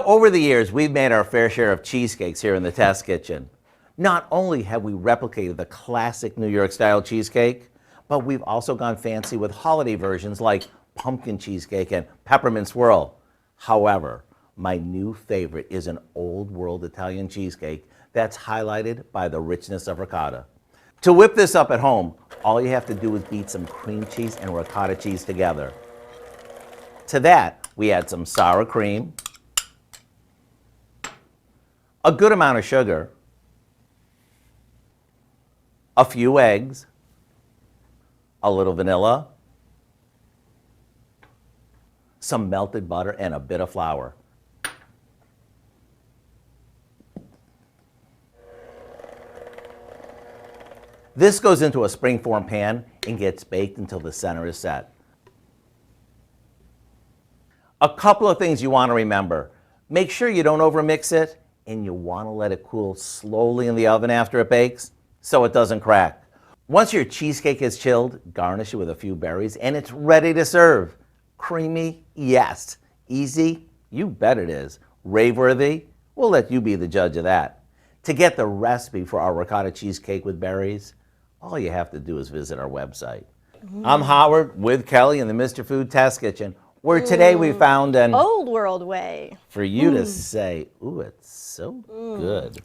Over the years, we've made our fair share of cheesecakes here in the test kitchen. Not only have we replicated the classic New York style cheesecake, but we've also gone fancy with holiday versions like pumpkin cheesecake and peppermint swirl. However, my new favorite is an old world Italian cheesecake that's highlighted by the richness of ricotta. To whip this up at home, all you have to do is beat some cream cheese and ricotta cheese together. To that, we add some sour cream, a good amount of sugar, a few eggs, a little vanilla, some melted butter, and a bit of flour. This goes into a springform pan and gets baked until the center is set. A couple of things you want to remember. Make sure you don't overmix it, and you want to let it cool slowly in the oven after it bakes so it doesn't crack. Once your cheesecake is chilled, garnish it with a few berries and it's ready to serve. Creamy? Yes. Easy? You bet it is. Rave-worthy? We'll let you be the judge of that. To get the recipe for our ricotta cheesecake with berries, all you have to do is visit our website. I'm Howard with Kelly in the Mr. Food Test Kitchen, where today we found an old world way for you to say, ooh, it's so good.